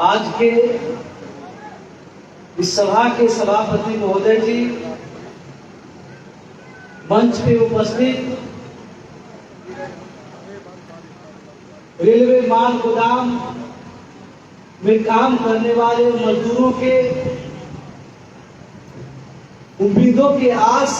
आज के इस सभा के सभापति महोदय जी, मंच पे उपस्थित रेलवे माल गोदाम में काम करने वाले मजदूरों के उम्मीदों के आस,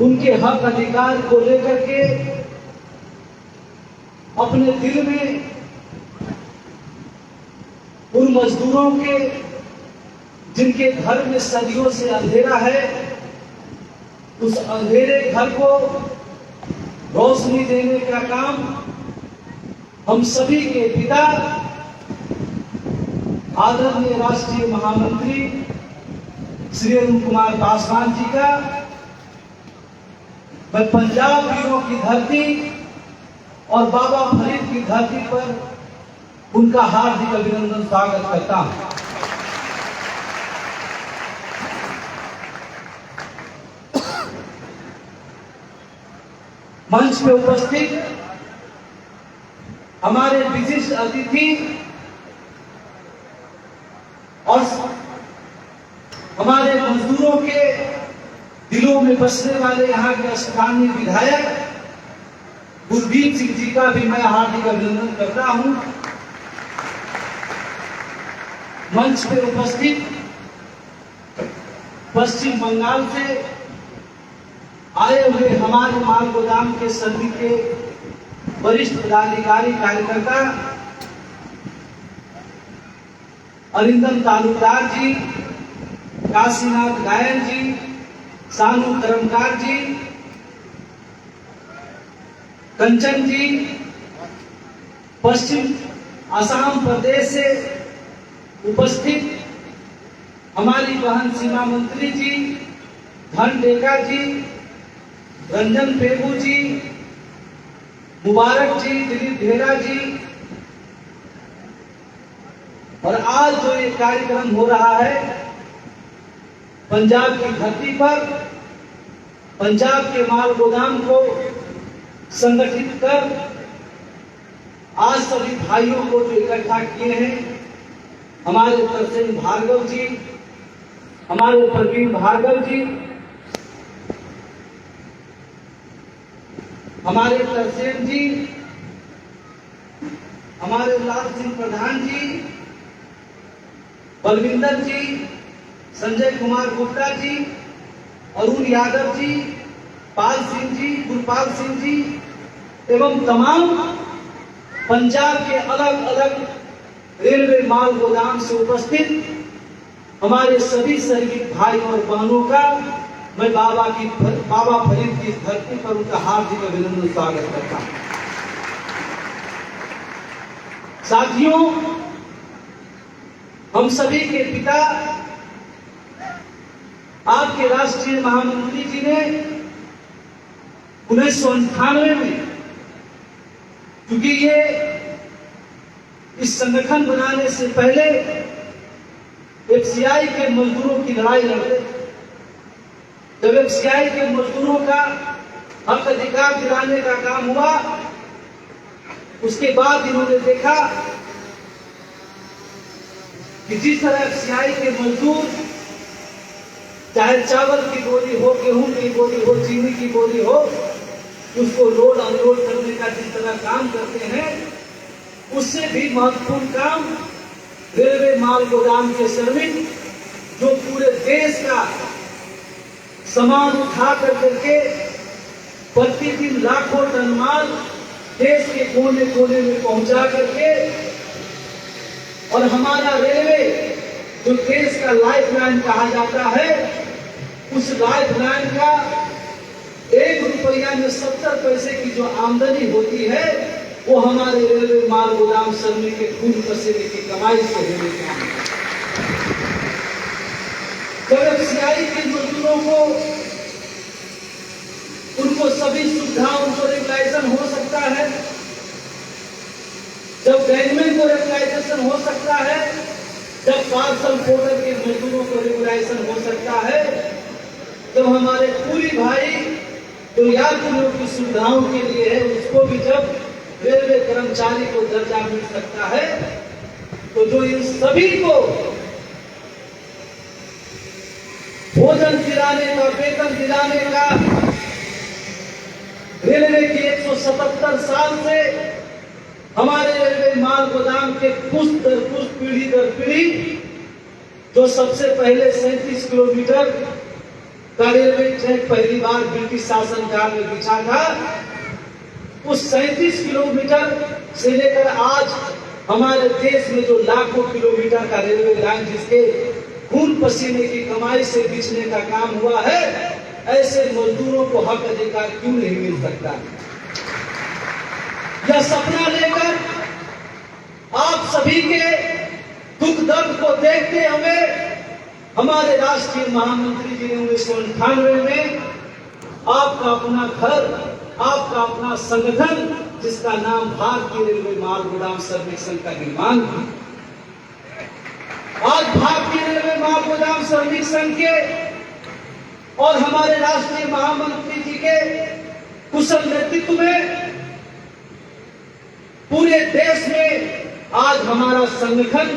उनके हक अधिकार को लेकर के अपने दिल में उन मजदूरों के जिनके घर में सदियों से अंधेरा है, उस अंधेरे घर को रोशनी देने का काम हम सभी के पिता आदरणीय राष्ट्रीय महामंत्री श्री अरुण कुमार पासवान जी का मैं पंजाब वीरों की धरती और बाबा फरीद की धरती पर उनका हार्दिक अभिनंदन स्वागत करता हूं। मंच पे उपस्थित हमारे विशिष्ट अतिथि और हमारे मजदूरों के दिलों में बसने वाले यहाँ के स्थानीय विधायक गुरदीप सिंह जी का भी मैं हार्दिक अभिनंदन करता हूं। मंच पे उपस्थित पश्चिम बंगाल से आए हुए हमारे माल गोदाम के समिति के वरिष्ठ पदाधिकारी कार्यकर्ता अरिंदम तालुकदार जी, काशीनाथ गायन जी, सानू कर्मकार जी, कंचन जी, पश्चिम असम प्रदेश से उपस्थित हमारी बहन सीमा मंत्री जी, धन डेका जी, रंजन पेगू जी, मुबारक जी, दिलीप भेरा जी, और आज जो ये कार्यक्रम हो रहा है पंजाब की धरती पर, पंजाब के माल गोदाम को संगठित कर आज सभी भाइयों को जो इकट्ठा किए हैं, हमारे तरसेन भार्गव जी, हमारे प्रवीण भार्गव जी, हमारे तरसेन जी, हमारे लाल सिंह प्रधान जी, बलविंदर जी, संजय कुमार गुप्ता जी, अरुण यादव जी, पाल सिंह जी, गुरपाल सिंह जी एवं तमाम पंजाब के अलग अलग रेलवे माल गोदाम से उपस्थित हमारे सभी सैनिक भाई और बहनों का मैं बाबा फरीद की धरती पर उनका हार्दिक अभिनंदन स्वागत करता हूं। साथियों, हम सभी के पिता आपके राष्ट्रीय महामंत्री जी ने 1998 में, क्योंकि ये इस संगठन बनाने से पहले एफसीआई के मजदूरों की लड़ाई लड़ते थे। जब एफसीआई के मजदूरों का हक अधिकार दिलाने का काम हुआ, उसके बाद इन्होंने देखा कि जिस तरह एफसीआई के मजदूर चाहे चावल की बोरी हो, गेहूं की बोरी हो, चीनी की बोरी हो, उसको लोड अनलोड करने का जिस तरह काम करते हैं, उससे भी महत्वपूर्ण काम रेलवे माल गोदाम के श्रमिक जो पूरे देश का सामान उठा करके प्रतिदिन लाखों टन माल देश के कोने कोने में पहुंचा करके, और हमारा रेलवे जो देश का लाइफलाइन कहा जाता है, उस लाइफलाइन का 1 रुपया में 70 पैसे की जो आमदनी होती है, वो हमारे रेलवे माल गोदाम श्रमिक के खून पसीने की कमाई से होने का है। जब एफसीआई के मजदूरों को उनको सभी सुविधा, उनको रेगुलाइजेशन हो सकता है, जब गैंगमैन को रेगुलाइजेशन हो सकता है, जब पार्सल पोर्टर के मजदूरों को रेगुलाइजेशन हो सकता है, जब हमारे पूरी भाई जो यात्रियों की सुविधाओं के लिए है, उसको भी जब रेलवे कर्मचारी को दर्जा मिल सकता है, तो जो इन सभी को भोजन दिलाने का, वेतन दिलाने का, रेलवे की 177 साल से हमारे रेलवे माल गोदाम के पुष्ट दर पुष्ट, पीढ़ी दर पीढ़ी, जो सबसे पहले 37 किलोमीटर का रेलवे ट्रैक पहली बार ब्रिटिश शासनकाल में बिछा था, उस 37 किलोमीटर से लेकर आज हमारे देश में जो लाखों किलोमीटर का रेलवे लाइन जिसके खून पसीने की कमाई से बिछने का काम हुआ है, ऐसे मजदूरों को हक अधिकार क्यों नहीं मिल सकता? यह सपना लेकर आप सभी के दुख दर्द को देखते हुए हमारे राष्ट्रीय महामंत्री जी ने 1998 में आपका अपना घर, आपका अपना संगठन जिसका नाम भारतीय रेलवे माल गोदाम श्रमिक संघ का निर्माण किया। आज भारतीय रेलवे माल गोदाम श्रमिक संघ के और हमारे राष्ट्रीय महामंत्री जी के कुशल नेतृत्व में पूरे देश में आज हमारा संगठन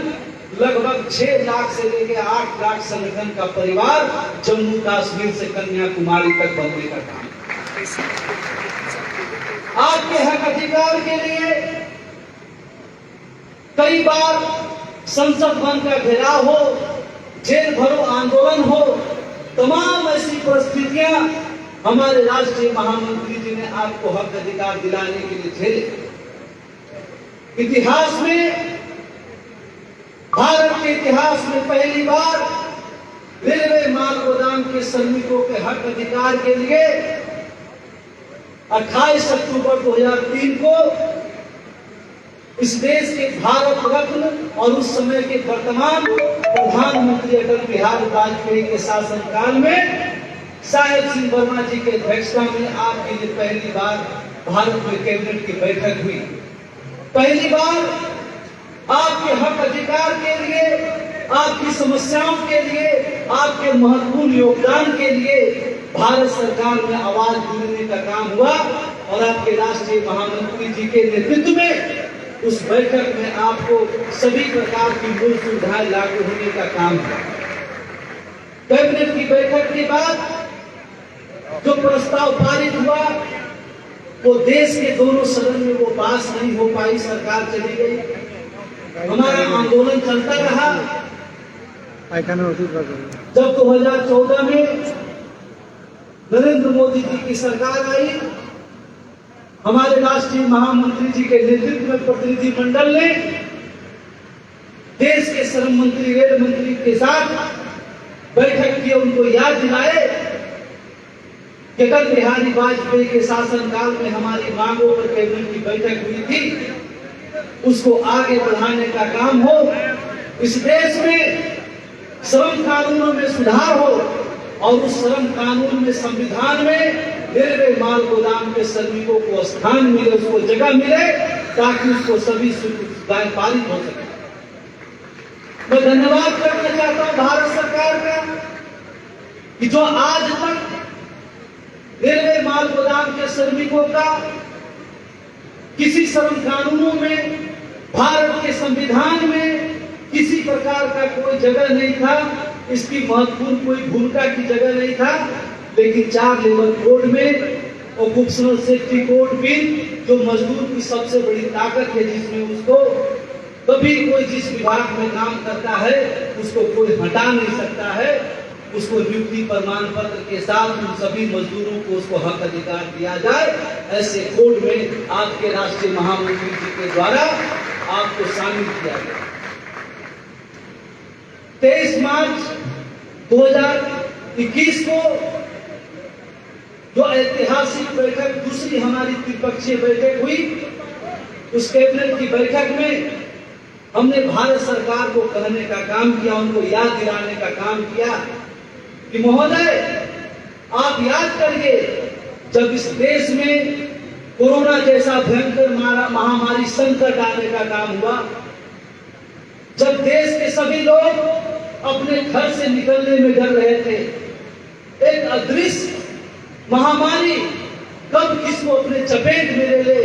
लगभग 6 लाख से लेकर 8 लाख संगठन का परिवार जम्मू कश्मीर से कन्याकुमारी तक बनने का काम। आपके हक अधिकार के लिए कई बार संसद भवन का घेराव हो, जेल भरो आंदोलन हो, तमाम ऐसी परिस्थितियां हमारे राष्ट्रीय महामंत्री जी ने आपको हक अधिकार दिलाने के लिए झेले। इतिहास में, भारत के इतिहास में पहली बार रेलवे माल गोदाम के श्रमिकों के हक अधिकार के लिए 28 अक्टूबर 2003 को इस देश के भारत रत्न और उस समय के वर्तमान प्रधानमंत्री अटल बिहारी वाजपेयी के शासनकाल में साहेब सिंह वर्मा जी के अध्यक्षता में आपके लिए पहली बार भारत में कैबिनेट की बैठक हुई। पहली बार आपके हक अधिकार के लिए, आपकी समस्याओं के लिए, आपके महत्वपूर्ण योगदान के लिए भारत सरकार में आवाज बुलंदी का काम हुआ और आपके राष्ट्रीय महामंत्री जी के नेतृत्व में उस बैठक में आपको सभी प्रकार की मूल सुविधाएं लागू होने का काम हुआ। कैबिनेट की बैठक के बाद जो प्रस्ताव पारित हुआ वो देश के दोनों सदन में वो पास नहीं हो पाई, सरकार चली गई, हमारा आंदोलन चलता रहा। जब 2014 में नरेंद्र मोदी जी की सरकार आई, हमारे राष्ट्रीय महामंत्री जी के नेतृत्व में प्रतिनिधिमंडल ने देश के श्रम मंत्री, रेल मंत्री के साथ बैठक की, उनको याद दिलाए कि अटल बिहारी वाजपेयी के शासनकाल में हमारी मांगों पर कैबिनेट की बैठक हुई थी, उसको आगे बढ़ाने का काम हो, इस देश में श्रम कानूनों में सुधार हो और उस श्रम कानून में, संविधान में रेलवे माल गोदाम के श्रमिकों को स्थान मिले, उसको जगह मिले ताकि उसको सभी सुविधाएं पारित हो सके। मैं धन्यवाद करना चाहता हूं भारत सरकार का कि जो आज तक रेलवे माल गोदाम के श्रमिकों का किसी श्रम कानूनों में, भारत के संविधान में किसी प्रकार का कोई जगह नहीं था, इसकी महत्वपूर्ण कोई भूमिका की जगह नहीं था, लेकिन 4 लेबर कोड में ऑक्यूपेशनल सेफ्टी कोड बिल जो मजदूर की सबसे बड़ी ताकत है, जिसमें उसको कभी कोई जिस विभाग में काम करता है उसको कोई हटा नहीं सकता है, उसको नियुक्ति प्रमाण पत्र के साथ उन सभी मजदूरों को उसको हक अधिकार दिया जाए, ऐसे कोड में आपके राष्ट्रीय महामंत्री जी के द्वारा आपको शामिल किया गया। 23 मार्च 2021 को जो ऐतिहासिक बैठक, दूसरी हमारी त्रिपक्षीय बैठक हुई, उस कैबिनेट की बैठक में हमने भारत सरकार को कहने का काम किया, उनको याद दिलाने का काम किया कि महोदय आप याद करिए जब इस देश में कोरोना जैसा भयंकर महामारी संकट आने का काम हुआ, जब देश के सभी लोग अपने घर से निकलने में डर रहे थे, एक अदृश्य महामारी कब किसको अपने चपेट में ले ले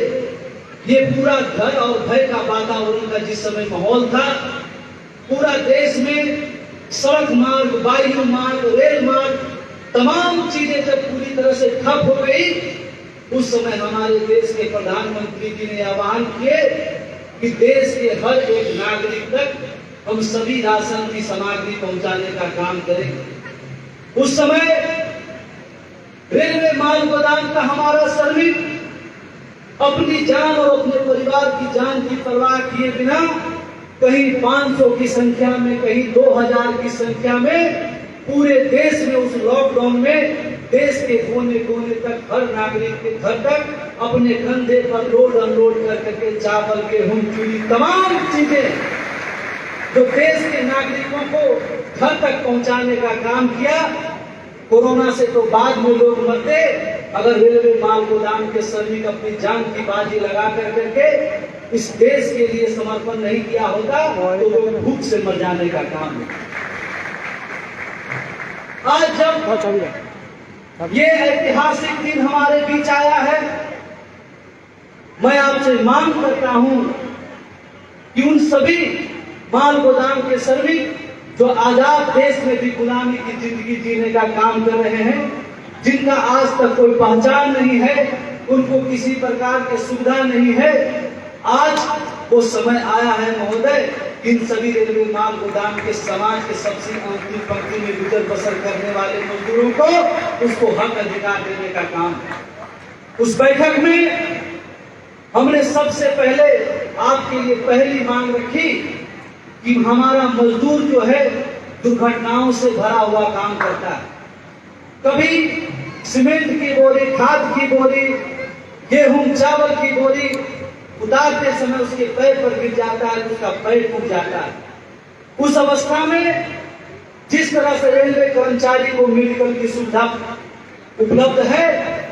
ये पूरा डर और भय का वातावरण का जिस समय माहौल था, पूरा देश में सड़क मार्ग, वायु मार्ग, रेल मार्ग, तमाम चीजें जब पूरी तरह से ठप हो गई, उस समय हमारे देश के प्रधानमंत्री जी ने आह्वान किए कि देश के हर एक नागरिक तक हम सभी राशन की सामग्री पहुंचाने का काम करेंगे। उस समय रेलवे माल गोदाम का हमारा श्रमिक अपनी जान और अपने परिवार की जान की परवाह किए बिना कहीं 500 की संख्या में, कहीं 2000 की संख्या में पूरे देश में उस लॉकडाउन में देश के कोने कोने तक हर नागरिक के घर तक अपने कंधे पर लोड अनलोड करके चावल, गेहूं, चूड़ी, तमाम चीजें जो देश के नागरिकों को घर तक पहुंचाने का काम किया। कोरोना से तो बाद में लोग मरते, अगर रेलवे माल गोदाम के श्रमिक अपनी जान की बाजी लगा करके इस देश के लिए समर्पण नहीं किया होता तो लोग भूख से मर जाने का काम है। आज जब ये ऐतिहासिक दिन हमारे बीच आया है, मैं आपसे मांग करता हूं कि उन सभी माल गोदाम के श्रमिक जो आजाद देश में भी गुलामी की जिंदगी जीने का काम कर रहे हैं, जिनका आज तक कोई पहचान नहीं है, उनको किसी प्रकार की सुविधा नहीं है, आज वो समय आया है महोदय, इन सभी रेलवे माल गोदाम के समाज के सबसे अंतिम पंक्ति में गुजर बसर करने वाले मजदूरों को उसको हक अधिकार देने का काम है। उस बैठक में हमने सबसे पहले आपके लिए पहली मांग रखी कि हमारा मजदूर जो है दुर्घटनाओं से भरा हुआ काम करता है। कभी सीमेंट की बोरी, खाद की बोरी, गेहूं चावल की बोरी उतारते समय उसके पैर पर गिर जाता है, उसका पैर टूट जाता है। उस अवस्था में जिस तरह से रेलवे कर्मचारी को मेडिकल की सुविधा उपलब्ध है,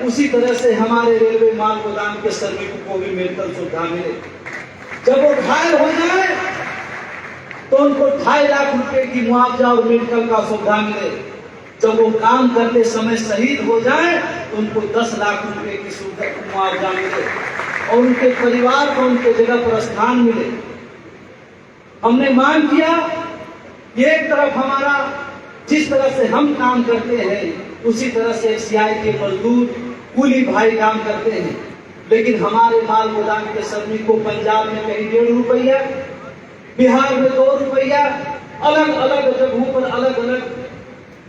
उसी तरह से हमारे रेलवे माल गोदाम के श्रमिकों को भी मेडिकल सुविधा मिले। जब वो घायल हो जाए तो उनको 2.5 लाख रुपए की मुआवजा और मेडिकल का सुविधा मिले। जब वो काम करते समय शहीद हो जाए तो उनको 10 लाख रुपए की सुविधा मुआवजा मिले और उनके परिवार को उनके जगह पर स्थान मिले। हमने मांग किया कि एक तरफ हमारा जिस तरह से हम काम करते हैं उसी तरह से एफसीआई के मजदूर कूली भाई काम करते हैं, लेकिन हमारे माल गोदाम के श्रमिक को पंजाब में कहीं 1.5 रुपया, बिहार में 2 रुपया, अलग अलग जगहों पर अलग अलग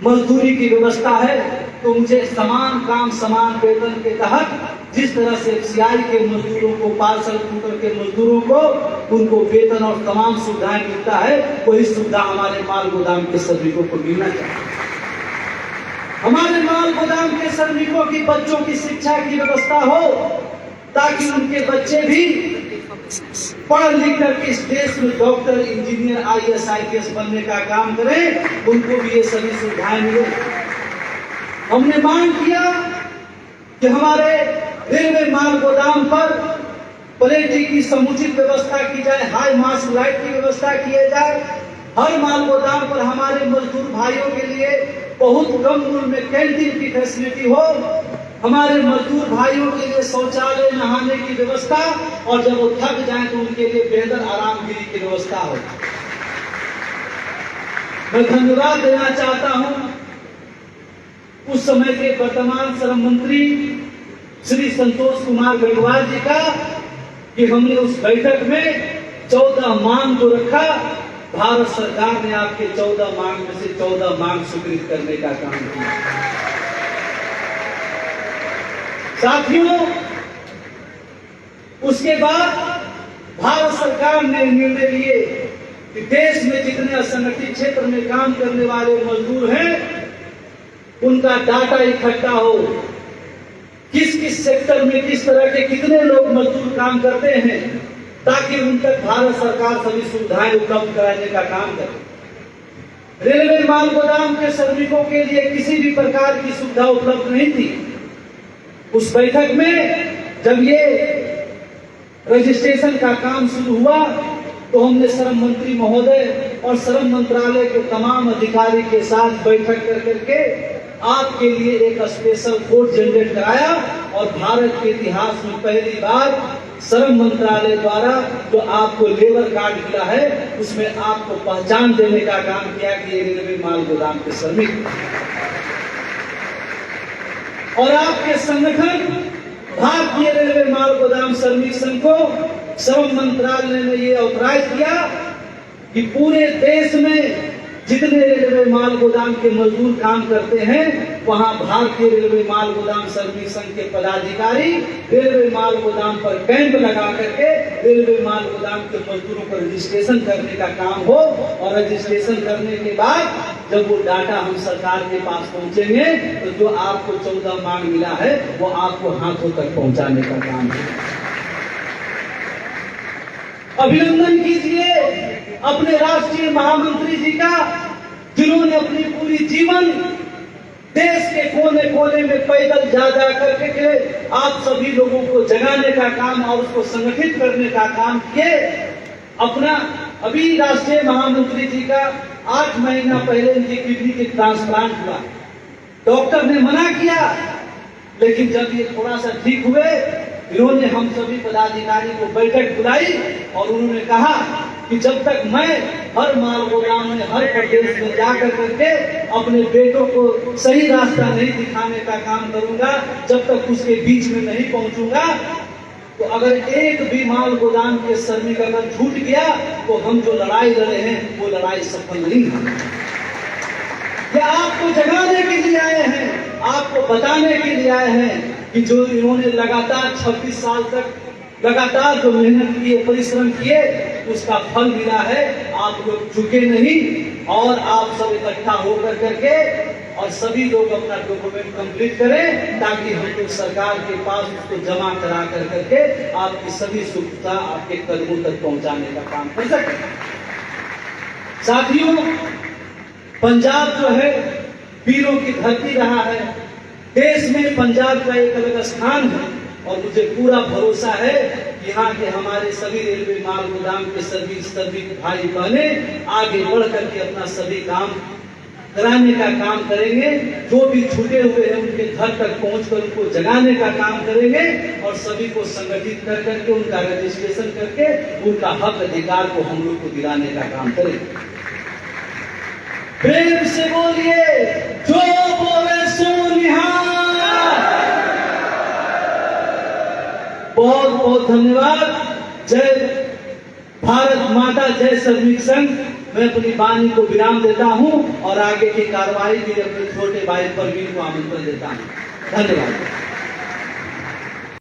मजदूरी की व्यवस्था है। तो मुझे समान काम समान वेतन के तहत जिस तरह से एफसीआई के मजदूरों को, पार्सल कुकर के मजदूरों को उनको वेतन और तमाम सुविधाएं मिलता है, वही सुविधा हमारे माल गोदाम के श्रमिकों को मिलना चाहिए। हमारे माल गोदाम के श्रमिकों की बच्चों की शिक्षा की व्यवस्था हो ताकि उनके बच्चे भी पढ़ लिख कर इस देश में डॉक्टर, इंजीनियर, IAS, IPS बनने का काम करें, उनको भी ये सभी सुविधाएं मिले। हमने मांग किया कि हमारे रेलवे माल गोदाम पर पलेटी की समुचित व्यवस्था की जाए, हाई मास्क लाइट की व्यवस्था की जाए। हर माल गोदाम पर हमारे मजदूर भाइयों के लिए बहुत कम मूल्य में कैंटीन की फैसिलिटी हो, हमारे मजदूर भाइयों के लिए शौचालय, नहाने की व्यवस्था, और जब वो थक जाएं तो उनके लिए बेहतर आरामगिरी की व्यवस्था हो। मैं धन्यवाद देना चाहता हूं उस समय के वर्तमान श्रम मंत्री श्री संतोष कुमार गंगवार जी का कि हमने उस बैठक में 14 मांग जो रखा, भारत सरकार ने आपके 14 मांग में से 14 मांग स्वीकृत करने का काम किया। साथियों, उसके बाद भारत सरकार ने निर्णय लिए कि देश में जितने असंगठित क्षेत्र में काम करने वाले मजदूर हैं उनका डाटा इकट्ठा हो, किस किस सेक्टर में किस तरह के कितने लोग मजदूर काम करते हैं, ताकि उन तक भारत सरकार सभी सुविधाएं उपलब्ध कराने का काम करे। रेलवे माल गोदाम के श्रमिकों के लिए किसी भी प्रकार की सुविधा उपलब्ध नहीं थी। उस बैठक में जब ये रजिस्ट्रेशन का काम शुरू हुआ तो हमने श्रम मंत्री महोदय और श्रम मंत्रालय के तमाम अधिकारी के साथ बैठक कर करके आपके लिए एक स्पेशल कोड जनरेट कराया और भारत के इतिहास में पहली बार श्रम मंत्रालय द्वारा जो आपको लेबर कार्ड मिला है उसमें आपको पहचान देने का काम किया कि ये रेलवे माल गोदाम के श्रमिक। और आपके संगठन भारतीय रेलवे माल गोदाम श्रमिक संघ को श्रम मंत्रालय ने ये ऑथराइज किया कि पूरे देश में जितने रेलवे माल गोदाम के मजदूर काम करते हैं वहां भारतीय रेलवे माल गोदाम श्रमिक संघ के पदाधिकारी रेलवे माल गोदाम पर कैंप लगा करके रेलवे माल गोदाम के मजदूरों को रजिस्ट्रेशन करने का काम हो, और रजिस्ट्रेशन करने के बाद जब वो डाटा हम सरकार के पास पहुंचेंगे तो जो आपको 14 मांग मिला है वो आपको हाथों तक पहुंचाने का काम है। अभिनंदन कीजिए अपने राष्ट्रीय महामंत्री जी का, जिन्होंने अपनी पूरी जीवन देश के कोने कोने में पैदल जा करके आप सभी लोगों को जगाने का काम और उसको संगठित करने का काम किए। अपना अभी राष्ट्रीय महामंत्री जी का 8 महीना पहले इनकी किडनी की ट्रांसप्लांट हुआ। डॉक्टर ने मना किया, लेकिन जब ये थोड़ा सा ठीक हुए इन्होंने हम सभी पदाधिकारी को बैठक बुलाई और उन्होंने कहा कि जब तक मैं हर माल गोदाम में हर प्रदेश में जाकर करके अपने बेटों को सही रास्ता नहीं दिखाने का काम करूंगा, जब तक उसके बीच में नहीं पहुंचूंगा, तो अगर एक भी माल गोदाम के श्रमिक अगर छूट गया तो हम जो लड़ाई लड़े हैं वो लड़ाई सफल नहीं है। ये आपको जगाने के लिए आए हैं, आपको बताने के लिए आए हैं कि जो इन्होंने लगातार 26 साल तक लगातार जो मेहनत किए, परिश्रम किए, उसका फल मिला है। आप लोग झुके नहीं और आप सब इकट्ठा होकर करके और सभी लोग अपना डॉक्यूमेंट कंप्लीट करें ताकि हम लोग सरकार के पास उसको जमा करा कर करके आपकी सभी सुविधा आपके कदमों तक पहुंचाने का काम कर सके। साथियों, पंजाब जो है वीरों की धरती रहा है, देश में पंजाब का एक अलग स्थान है और मुझे पूरा भरोसा है कि यहाँ के हमारे सभी रेलवे माल गोदाम के सभी भाई बहने आगे बढ़ करके अपना सभी काम कराने का काम करेंगे। जो भी छूटे हुए हैं उनके घर तक पहुंचकर उनको जगाने का काम करेंगे और सभी को संगठित कर करके उनका रजिस्ट्रेशन करके उनका हक अधिकार को हम लोग को दिलाने का काम करेंगे। प्रेम से बोलिए, जो बोले सो निहाल। बहुत बहुत धन्यवाद। जय भारत माता, जय श्रमिक संघ। मैं अपनी वाणी को विराम देता हूं और आगे की कार्रवाई के लिए अपने छोटे भाई परवीन को आमंत्रण देता हूं। धन्यवाद।